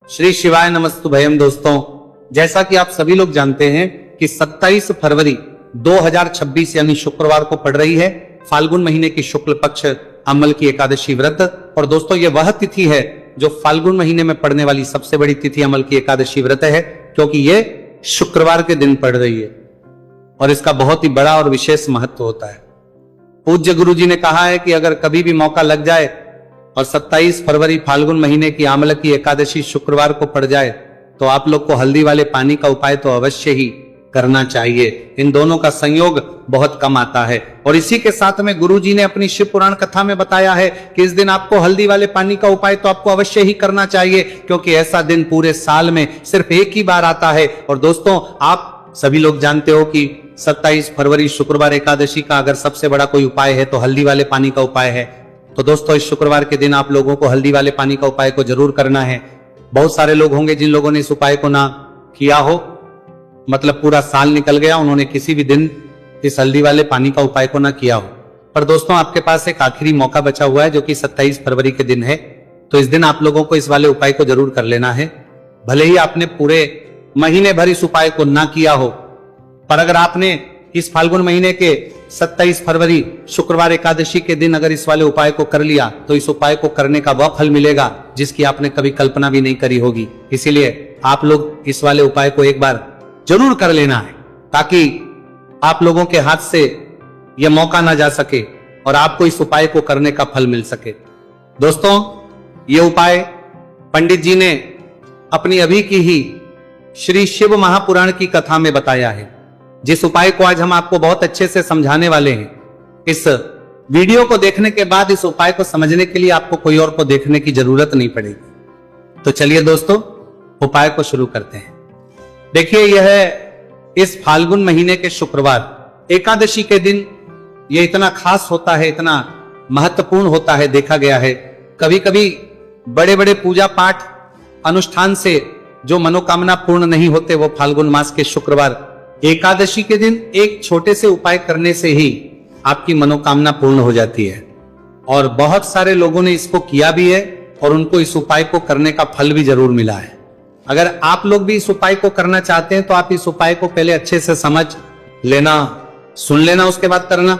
श्री शिवाय नमस्तुभयम। दोस्तों, जैसा कि आप सभी लोग जानते हैं कि 27 फरवरी 2026 यानी शुक्रवार को पड़ रही है फाल्गुन महीने की शुक्ल पक्ष अम्ल की एकादशी व्रत। और दोस्तों, यह वह तिथि है जो फाल्गुन महीने में पड़ने वाली सबसे बड़ी तिथि अम्ल की एकादशी व्रत है, क्योंकि यह शुक्रवार के दिन पड़ रही है और इसका बहुत ही बड़ा और विशेष महत्व होता है। पूज्य गुरु जी ने कहा है कि अगर कभी भी मौका लग जाए और 27 फरवरी फाल्गुन महीने की आमल की एकादशी शुक्रवार को पड़ जाए तो आप लोग को हल्दी वाले पानी का उपाय तो अवश्य ही करना चाहिए। इन दोनों का संयोग बहुत कम आता है। और इसी के साथ में गुरु जी ने अपनी शिव पुराण कथा में बताया है कि इस दिन आपको हल्दी वाले पानी का उपाय तो आपको अवश्य ही करना चाहिए, क्योंकि ऐसा दिन पूरे साल में सिर्फ एक ही बार आता है। और दोस्तों, आप सभी लोग जानते हो कि 27 फरवरी शुक्रवार एकादशी का अगर सबसे बड़ा कोई उपाय है तो हल्दी वाले पानी का उपाय है। तो दोस्तों, इस शुक्रवार के दिन आप लोगों को हल्दी वाले पानी का उपाय को जरूर करना है। बहुत सारे लोग होंगे जिन लोगों ने इस उपाय को ना किया हो, मतलब पूरा साल निकल गया, उन्होंने किसी भी दिन इस हल्दी वाले पानी का उपाय को ना किया हो। पर दोस्तों, आपके पास एक आखिरी मौका बचा हुआ है जो कि 27 फरवरी के दिन है। तो इस दिन आप लोगों को इस वाले उपाय को जरूर कर लेना है। भले ही आपने पूरे महीने भर इस उपाय को ना किया हो, पर अगर आपने इस फाल्गुन महीने के 27 फरवरी शुक्रवार एकादशी के दिन अगर इस वाले उपाय को कर लिया तो इस उपाय को करने का वह फल मिलेगा जिसकी आपने कभी कल्पना भी नहीं करी होगी। इसीलिए आप लोग इस वाले उपाय को एक बार जरूर कर लेना है, ताकि आप लोगों के हाथ से यह मौका ना जा सके और आपको इस उपाय को करने का फल मिल सके। दोस्तों, यह उपाय पंडित जी ने अपनी अभी की ही श्री शिव महापुराण की कथा में बताया है, जिस उपाय को आज हम आपको बहुत अच्छे से समझाने वाले हैं। इस वीडियो को देखने के बाद इस उपाय को समझने के लिए आपको कोई और को देखने की जरूरत नहीं पड़ेगी। तो चलिए दोस्तों, उपाय को शुरू करते हैं। देखिए, यह इस फाल्गुन महीने के शुक्रवार एकादशी के दिन यह इतना खास होता है, इतना महत्वपूर्ण होता है। देखा गया है कभी कभी बड़े बड़े पूजा पाठ अनुष्ठान से जो मनोकामना पूर्ण नहीं होते, वो फाल्गुन मास के शुक्रवार एकादशी के दिन एक छोटे से उपाय करने से ही आपकी मनोकामना पूर्ण हो जाती है। और बहुत सारे लोगों ने इसको किया भी है और उनको इस उपाय को करने का फल भी जरूर मिला है। अगर आप लोग भी इस उपाय को करना चाहते हैं तो आप इस उपाय को पहले अच्छे से समझ लेना, सुन लेना, उसके बाद करना।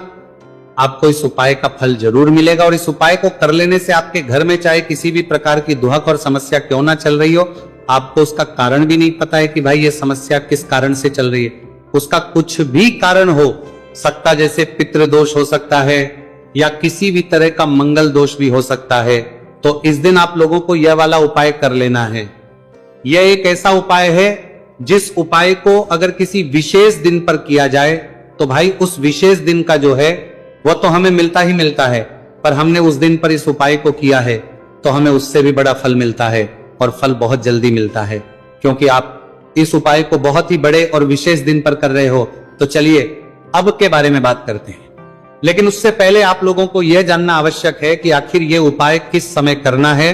आपको इस उपाय का फल जरूर मिलेगा। और इस उपाय को कर लेने से आपके घर में चाहे किसी भी प्रकार की दुहक और समस्या क्यों ना चल रही हो, आपको उसका कारण भी नहीं पता है कि भाई ये समस्या किस कारण से चल रही है, उसका कुछ भी कारण हो सकता, जैसे पितृ दोष हो सकता है या किसी भी तरह का मंगल दोष भी हो सकता है। तो इस दिन आप लोगों को यह वाला उपाय कर लेना है। यह एक ऐसा उपाय है जिस उपाय को अगर किसी विशेष दिन पर किया जाए तो भाई उस विशेष दिन का जो है वह तो हमें मिलता ही मिलता है, पर हमने उस दिन पर इस उपाय को किया है तो हमें उससे भी बड़ा फल मिलता है और फल बहुत जल्दी मिलता है, क्योंकि आप इस उपाय को बहुत ही बड़े और विशेष दिन पर कर रहे हो। तो चलिए अब के बारे में बात करते हैं। लेकिन उससे पहले आप लोगों को यह जानना आवश्यक है कि आखिर यह उपाय किस समय करना है,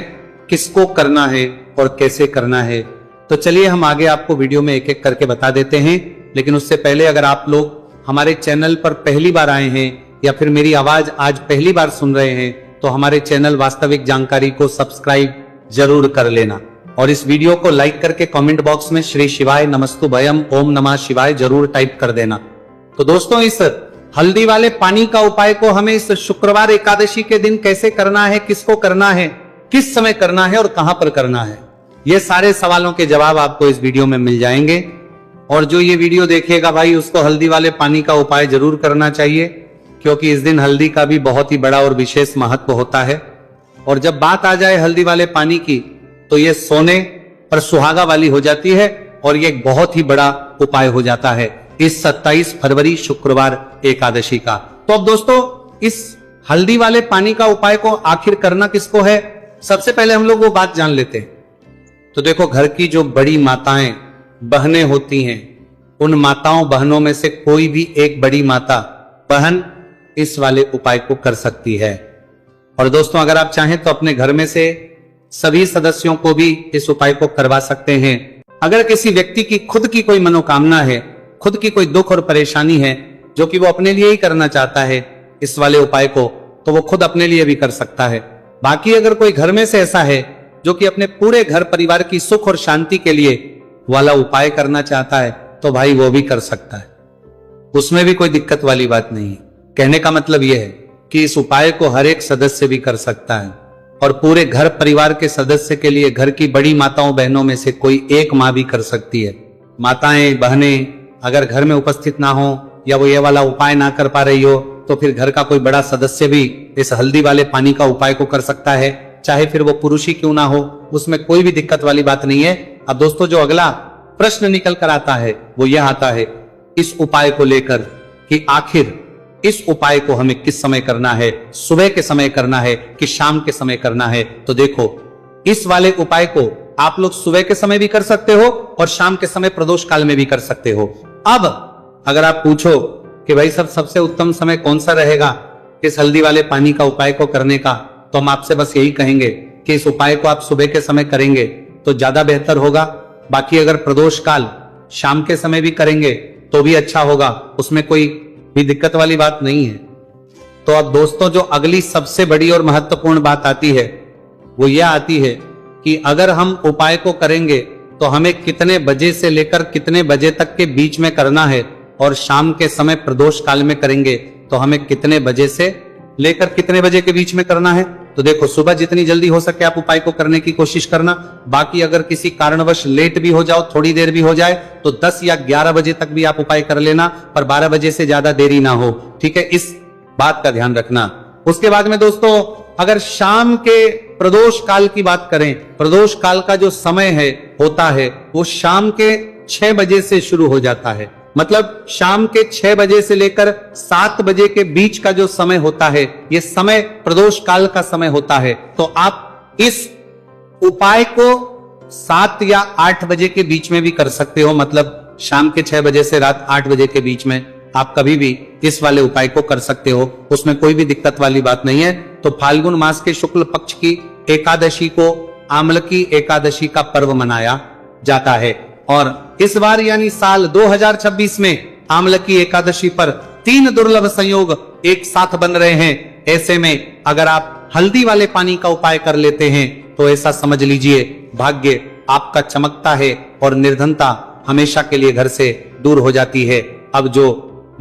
किसको करना है और कैसे करना है। तो चलिए हम आगे आपको वीडियो में एक एक करके बता देते हैं। लेकिन उससे पहले अगर आप लोग हमारे चैनल पर पहली बार आए हैं या फिर मेरी आवाज आज पहली बार सुन रहे हैं तो हमारे चैनल वास्तविक जानकारी को सब्सक्राइब जरूर कर लेना और इस वीडियो को लाइक करके कमेंट बॉक्स में श्री शिवाय नमस्तुभयम ओम नमः शिवाय जरूर टाइप कर देना। तो दोस्तों, इस हल्दी वाले पानी का उपाय को हमें इस शुक्रवार एकादशी के दिन कैसे करना है, किसको करना है, किस समय करना है और कहां पर करना है, ये सारे सवालों के जवाब आपको इस वीडियो में मिल जाएंगे। और जो ये वीडियो देखेगा भाई, उसको हल्दी वाले पानी का उपाय जरूर करना चाहिए, क्योंकि इस दिन हल्दी का भी बहुत ही बड़ा और विशेष महत्व होता है। और जब बात आ जाए हल्दी वाले पानी की तो ये सोने पर सुहागा वाली हो जाती है और ये एक बहुत ही बड़ा उपाय हो जाता है इस 27 फरवरी शुक्रवार एकादशी का। तो अब दोस्तों, इस हल्दी वाले पानी का उपाय को आखिर करना किसको है, सबसे पहले हम लोग वो बात जान लेते हैं। तो देखो, घर की जो बड़ी माताएं बहनें होती हैं, उन माताओं बहनों में से कोई भी एक बड़ी माता बहन इस वाले उपाय को कर सकती है। और दोस्तों, अगर आप चाहें तो अपने घर में से सभी सदस्यों को भी इस उपाय को करवा सकते हैं। अगर किसी व्यक्ति की खुद की कोई मनोकामना है, खुद की कोई दुख और परेशानी है जो कि वो अपने लिए ही करना चाहता है इस वाले उपाय को, तो वो खुद अपने लिए भी कर सकता है। बाकी अगर कोई घर में से ऐसा है जो कि अपने पूरे घर परिवार की सुख और शांति के लिए वाला उपाय करना चाहता है तो भाई वो भी कर सकता है, उसमें भी कोई दिक्कत वाली बात नहीं है। कहने का मतलब यह है कि इस उपाय को हर एक सदस्य भी कर सकता है और पूरे घर परिवार के सदस्य के लिए घर की बड़ी माताओं बहनों में से कोई एक माँ भी कर सकती है। माताएं बहनें अगर घर में उपस्थित ना हो या वो ये वाला उपाय ना कर पा रही हो तो फिर घर का कोई बड़ा सदस्य भी इस हल्दी वाले पानी का उपाय को कर सकता है, चाहे फिर वो पुरुष ही क्यों ना हो, उसमें कोई भी दिक्कत वाली बात नहीं है। अब दोस्तों जो अगला प्रश्न निकल कर आता है वो यह आता है इस उपाय को लेकर कि आखिर इस उपाय को हमें किस समय करना है, सुबह के समय करना है कि शाम के समय करना है। तो देखो इस वाले उपाय को आप लोग सुबह के समय भी कर सकते हो और शाम के समय प्रदोष काल में भी कर सकते हो। अब अगर आप पूछो कि भाई सबसे उत्तम समय कौन सा रहेगा इस हल्दी वाले पानी का उपाय को करने का, तो हम आपसे बस यही कहेंगे कि इस उपाय को आप सुबह के समय करेंगे तो ज्यादा बेहतर होगा। बाकी अगर प्रदोष काल शाम के समय भी करेंगे तो भी अच्छा होगा, उसमें कोई भी दिक्कत वाली बात नहीं है। तो अब दोस्तों जो अगली सबसे बड़ी और महत्वपूर्ण बात आती है वो यह आती है कि अगर हम उपाय को करेंगे तो हमें कितने बजे से लेकर कितने बजे तक के बीच में करना है और शाम के समय प्रदोष काल में करेंगे तो हमें कितने बजे से लेकर कितने बजे के बीच में करना है। तो देखो सुबह जितनी जल्दी हो सके आप उपाय को करने की कोशिश करना, बाकी अगर किसी कारणवश लेट भी हो जाओ, थोड़ी देर भी हो जाए तो 10 या 11 बजे तक भी आप उपाय कर लेना, पर 12 बजे से ज्यादा देरी ना हो, ठीक है, इस बात का ध्यान रखना। उसके बाद में दोस्तों अगर शाम के प्रदोष काल की बात करें, प्रदोष काल का जो समय है होता है वो शाम के 6 बजे से शुरू हो जाता है, मतलब शाम के 6 बजे से लेकर 7 बजे के बीच का जो समय होता है ये समय प्रदोष काल का समय होता है। तो आप इस उपाय को 7 या 8 बजे के बीच में भी कर सकते हो, मतलब शाम के 6 बजे से रात 8 बजे के बीच में आप कभी भी इस वाले उपाय को कर सकते हो, उसमें कोई भी दिक्कत वाली बात नहीं है। तो फाल्गुन मास के शुक्ल पक्ष की एकादशी को आमलकी एकादशी का पर्व मनाया जाता है और इस बार यानी साल 2026 में आमलकी एकादशी पर 3 दुर्लभ संयोग एक साथ बन रहे हैं। ऐसे में अगर आप हल्दी वाले पानी का उपाय कर लेते हैं तो ऐसा समझ लीजिए भाग्य आपका चमकता है और निर्धनता हमेशा के लिए घर से दूर हो जाती है। अब जो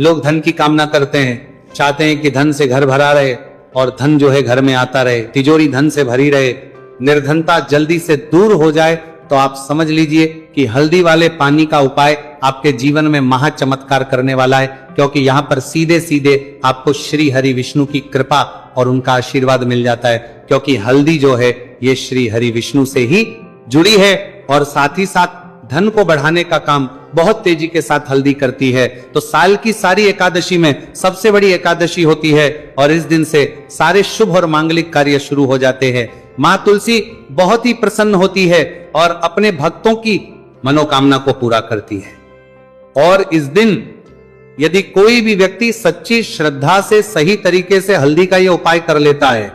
लोग धन की कामना करते हैं, चाहते हैं कि धन से घर भरा रहे और धन जो है घर में आता रहे, तिजोरी धन से भरी रहे, निर्धनता जल्दी से दूर हो जाए, तो आप समझ लीजिए कि हल्दी वाले पानी का उपाय आपके जीवन में महा चमत्कार करने वाला है, क्योंकि यहाँ पर सीधे सीधे आपको श्री हरि विष्णु की कृपा और उनका आशीर्वाद मिल जाता है, क्योंकि हल्दी जो है ये श्री हरि विष्णु से ही जुड़ी है और साथ ही साथ धन को बढ़ाने का काम बहुत तेजी के साथ हल्दी करती है। तो साल की सारी एकादशी में सबसे बड़ी एकादशी होती है और इस दिन से सारे शुभ और मांगलिक कार्य शुरू हो जाते हैं। माँ तुलसी बहुत ही प्रसन्न होती है और अपने भक्तों की मनोकामना को पूरा करती है। और इस दिन यदि कोई भी व्यक्ति सच्ची श्रद्धा से सही तरीके से हल्दी का यह उपाय कर लेता है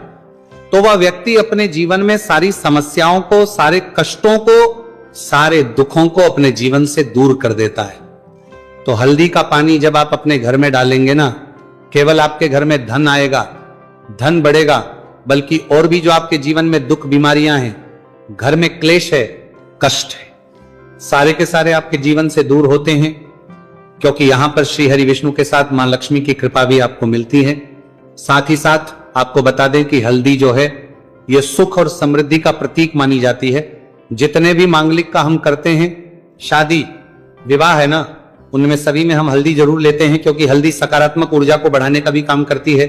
तो वह व्यक्ति अपने जीवन में सारी समस्याओं को, सारे कष्टों को, सारे दुखों को अपने जीवन से दूर कर देता है। तो हल्दी का पानी जब आप अपने घर में डालेंगे ना, केवल आपके घर में धन आएगा, धन बढ़ेगा, बल्कि और भी जो आपके जीवन में दुख बीमारियां हैं, घर में क्लेश है, कष्ट है, सारे के सारे आपके जीवन से दूर होते हैं, क्योंकि यहां पर श्री हरि विष्णु के साथ मां लक्ष्मी की कृपा भी आपको मिलती है। साथ ही साथ आपको बता दें कि हल्दी जो है यह सुख और समृद्धि का प्रतीक मानी जाती है। जितने भी मांगलिक का हम करते हैं, शादी विवाह है ना, उनमें सभी में हम हल्दी जरूर लेते हैं, क्योंकि हल्दी सकारात्मक ऊर्जा को बढ़ाने का भी काम करती है,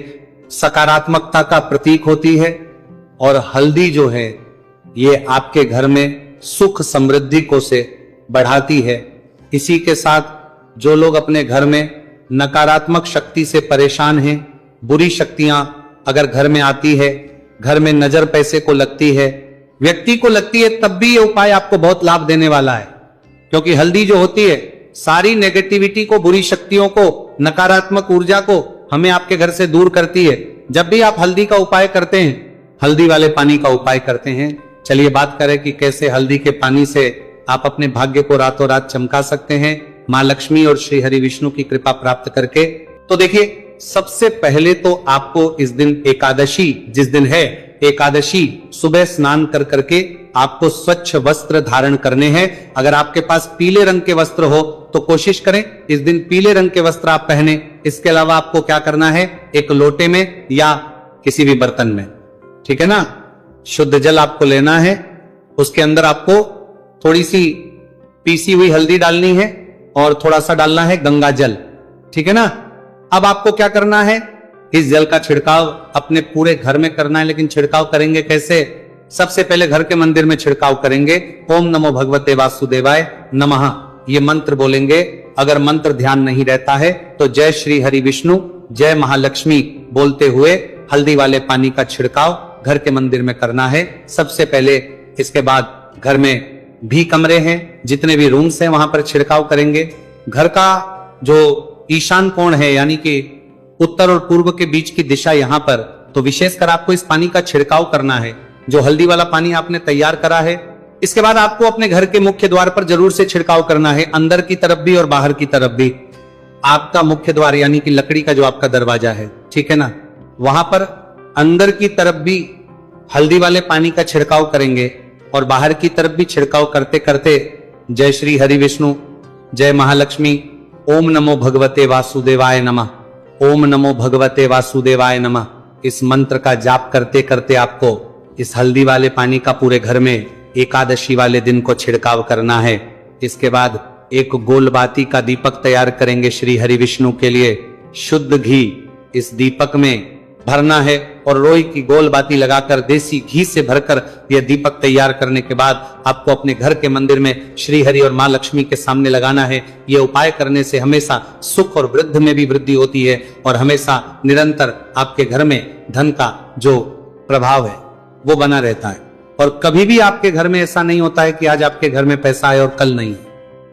सकारात्मकता का प्रतीक होती है और हल्दी जो है ये आपके घर में सुख समृद्धि को से बढ़ाती है। इसी के साथ जो लोग अपने घर में नकारात्मक शक्ति से परेशान हैं, बुरी शक्तियां अगर घर में आती है, घर में नजर पैसे को लगती है, व्यक्ति को लगती है, तब भी ये उपाय आपको बहुत लाभ देने वाला है, क्योंकि हल्दी जो होती है सारी नेगेटिविटी को, बुरी शक्तियों को, नकारात्मक ऊर्जा को हमें आपके घर से दूर करती है। जब भी आप हल्दी का उपाय करते हैं, हल्दी वाले पानी का उपाय करते हैं, चलिए बात करें कि कैसे हल्दी के पानी से आप अपने भाग्य को रातों रात चमका सकते हैं मां लक्ष्मी और श्री हरि विष्णु की कृपा प्राप्त करके। तो देखिए, सबसे पहले तो आपको इस दिन एकादशी जिस दिन है एकादशी सुबह स्नान कर करके आपको स्वच्छ वस्त्र धारण करने हैं। अगर आपके पास पीले रंग के वस्त्र हो तो कोशिश करें इस दिन पीले रंग के वस्त्र आप पहने। इसके अलावा आपको क्या करना है, एक लोटे में या किसी भी बर्तन में, ठीक है ना, शुद्ध जल आपको लेना है। उसके अंदर आपको थोड़ी सी पीसी हुई हल्दी डालनी है और थोड़ा सा डालना है गंगा जल, ठीक है ना। अब आपको क्या करना है, इस जल का छिड़काव अपने पूरे घर में करना है। लेकिन छिड़काव करेंगे कैसे, सबसे पहले घर के मंदिर में छिड़काव करेंगे। ओम नमो भगवते वासुदेवाय नमः ये मंत्र बोलेंगे। अगर मंत्र ध्यान नहीं रहता है तो जय श्री हरि विष्णु जय महालक्ष्मी बोलते हुए हल्दी वाले पानी का छिड़काव घर के मंदिर में करना है सबसे पहले। इसके बाद घर में भी कमरे हैं, जितने भी रूम्स हैं वहां पर छिड़काव करेंगे। घर का जो ईशान कोण है यानी कि उत्तर और पूर्व के बीच की दिशा यहां पर, तो विशेषकर आपको इस पानी का छिड़काव करना है, जो हल्दी वाला पानी आपने तैयार करा है। इसके बाद आपको अपने घर के मुख्य द्वार पर जरूर से छिड़काव करना है, अंदर की तरफ भी और बाहर की तरफ भी। आपका मुख्य द्वार यानी कि लकड़ी का जो आपका दरवाजा है, ठीक है ना, वहां पर अंदर की तरफ भी हल्दी वाले पानी का छिड़काव करेंगे और बाहर की तरफ भी छिड़काव करते करते जय श्री हरि विष्णु जय महालक्ष्मी ओम नमो भगवते वासुदेवाय नमः ओम नमो भगवते वासुदेवाय नमः इस मंत्र का जाप करते करते आपको इस हल्दी वाले पानी का पूरे घर में एकादशी वाले दिन को छिड़काव करना है। इसके बाद एक गोलबाती का दीपक तैयार करेंगे श्री हरि विष्णु के लिए। शुद्ध घी इस दीपक में भरना है और रोई की गोल बाती लगाकर देसी घी से भरकर यह दीपक तैयार करने के बाद आपको अपने घर के मंदिर में श्री हरि और मां लक्ष्मी के सामने लगाना है। यह उपाय करने से हमेशा सुख और वृद्धि में भी वृद्धि होती है और हमेशा निरंतर आपके घर में धन का जो प्रभाव है वो बना रहता है। और कभी भी आपके घर में ऐसा नहीं होता है कि आज आपके घर में पैसा आए और कल नहीं।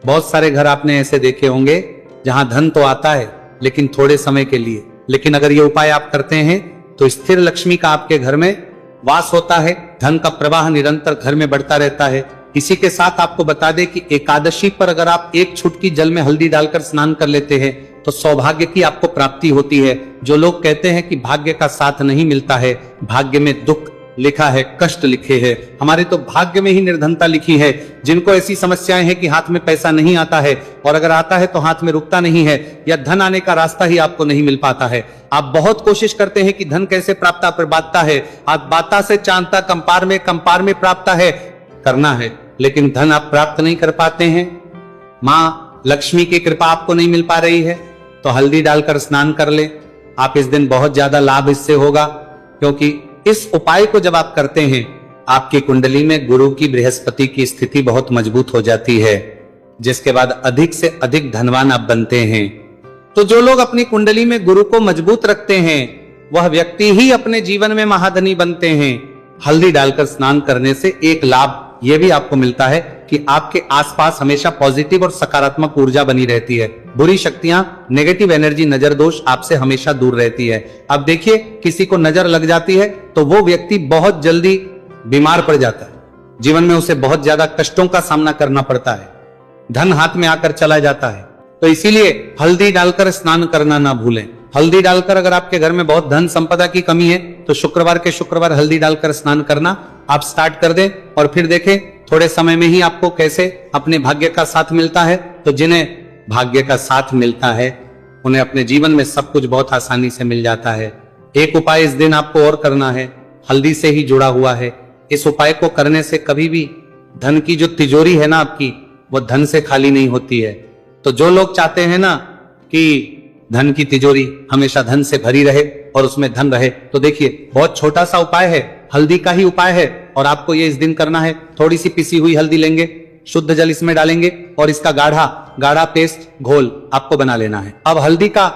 बहुत सारे घर आपने ऐसे देखे होंगे जहां धन तो आता है लेकिन थोड़े समय के लिए, लेकिन अगर ये उपाय आप करते हैं तो स्थिर लक्ष्मी का आपके घर में वास होता है, धन का प्रवाह निरंतर घर में बढ़ता रहता है। इसी के साथ आपको बता दें कि एकादशी पर अगर आप एक चुटकी जल में हल्दी डालकर स्नान कर लेते हैं तो सौभाग्य की आपको प्राप्ति होती है। जो लोग कहते हैं कि भाग्य का साथ नहीं मिलता है, भाग्य में दुख लिखा है, कष्ट लिखे हैं, हमारे तो भाग्य में ही निर्धनता लिखी है। जिनको ऐसी समस्याएं हैं कि हाथ में पैसा नहीं आता है और अगर आता है तो हाथ में रुकता नहीं है या धन आने का रास्ता ही आपको नहीं मिल पाता है। आप बहुत कोशिश करते हैं कि धन कैसे प्राप्त पर बाता है, आप बाता से चांदता कंपार में प्राप्त है करना है, लेकिन धन आप प्राप्त नहीं कर पाते हैं। मां लक्ष्मी की कृपा आपको नहीं मिल पा रही है तो हल्दी डालकर स्नान कर ले। आप इस दिन बहुत ज्यादा लाभ इससे होगा, क्योंकि इस उपाय को जब आप करते हैं आपकी कुंडली में गुरु की बृहस्पति की स्थिति बहुत मजबूत हो जाती है, जिसके बाद अधिक से अधिक धनवान आप बनते हैं। तो जो लोग अपनी कुंडली में गुरु को मजबूत रखते हैं वह व्यक्ति ही अपने जीवन में महाधनी बनते हैं। हल्दी डालकर स्नान करने से एक लाभ यह भी आपको मिलता है कि आपके आसपास हमेशा पॉजिटिव और सकारात्मक ऊर्जा बनी रहती है। बुरी शक्तियां, नेगेटिव एनर्जी, नजर दोष आपसे हमेशा दूर रहती है। अब देखिए किसी को नजर लग जाती है तो वो व्यक्ति बहुत जल्दी बीमार पड़ जाता है, जीवन में उसे बहुत ज्यादा कष्टों का सामना करना पड़ता है, धन हाथ में आकर चला जाता है। तो इसीलिए हल्दी डालकर स्नान करना ना भूलें। हल्दी डालकर अगर आपके घर में बहुत धन संपदा की कमी है तो शुक्रवार के शुक्रवार हल्दी डालकर स्नान करना आप स्टार्ट कर दें और फिर देखें थोड़े समय में ही आपको कैसे अपने भाग्य का साथ मिलता है। तो जिन्हें भाग्य का साथ मिलता है उन्हें अपने जीवन में सब कुछ बहुत आसानी से मिल जाता है। एक उपाय इस दिन आपको और करना है, हल्दी से ही जुड़ा हुआ है। इस उपाय को करने से कभी भी धन की जो तिजोरी है ना आपकी, वो धन से खाली नहीं होती है। तो जो लोग चाहते हैं ना कि धन की तिजोरी हमेशा धन से भरी रहे और उसमें धन रहे, तो देखिए बहुत छोटा सा उपाय है, हल्दी का ही उपाय है और आपको ये इस दिन करना है। थोड़ी सी पिसी हुई हल्दी लेंगे, शुद्ध जल इसमें डालेंगे और इसका गाढ़ा पेस्ट घोल आपको बना लेना है। अब हल्दी का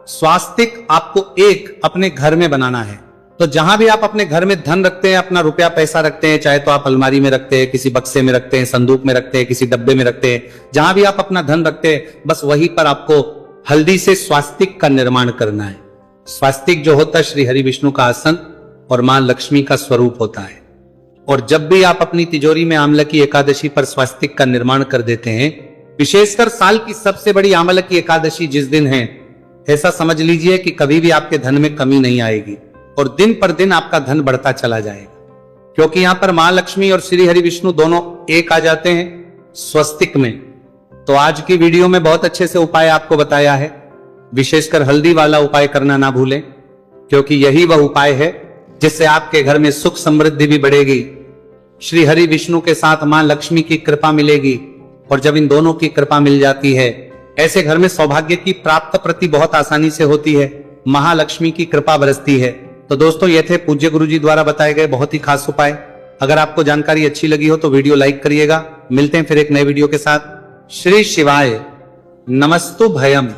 स्वास्तिक आपको एक अपने घर में बनाना है। तो जहां भी आप अपने घर में धन रखते हैं, अपना रुपया पैसा रखते हैं, चाहे तो आप अलमारी में रखते हैं, किसी बक्से में रखते हैं, संदूक में रखते हैं, किसी डब्बे में रखते हैं, जहां भी आप अपना धन रखते हैं बस वहीं पर आपको हल्दी से स्वास्तिक का निर्माण करना है। स्वास्तिक जो होता है श्री हरि विष्णु का आसन और मां लक्ष्मी का स्वरूप होता है। और जब भी आप अपनी तिजोरी में आंवला की एकादशी पर स्वास्तिक का निर्माण कर देते हैं, विशेषकर साल की सबसे बड़ी आंवला की एकादशी जिस दिन है, ऐसा समझ लीजिए कि कभी भी आपके धन में कमी नहीं आएगी। और दिन पर दिन आपका धन बढ़ता चला जाएगा, क्योंकि यहां पर महालक्ष्मी और श्री हरि विष्णु दोनों एक आ जाते हैं स्वस्तिक में। तो आज की वीडियो में बहुत अच्छे से उपाय आपको बताया है, विशेषकर हल्दी वाला उपाय करना ना भूलें, क्योंकि यही वह उपाय है जिससे आपके घर में सुख समृद्धि भी बढ़ेगी, श्री हरि विष्णु के साथ मां लक्ष्मी की कृपा मिलेगी, और जब इन दोनों की कृपा मिल जाती है ऐसे घर में सौभाग्य की प्राप्त प्रति बहुत आसानी से होती है, महालक्ष्मी की कृपा बरसती है। तो दोस्तों, ये थे पूज्य गुरु जी द्वारा बताए गए बहुत ही खास उपाय। अगर आपको जानकारी अच्छी लगी हो तो वीडियो लाइक करिएगा। मिलते हैं फिर एक नए वीडियो के साथ। श्री शिवाय नमस्तु भयम।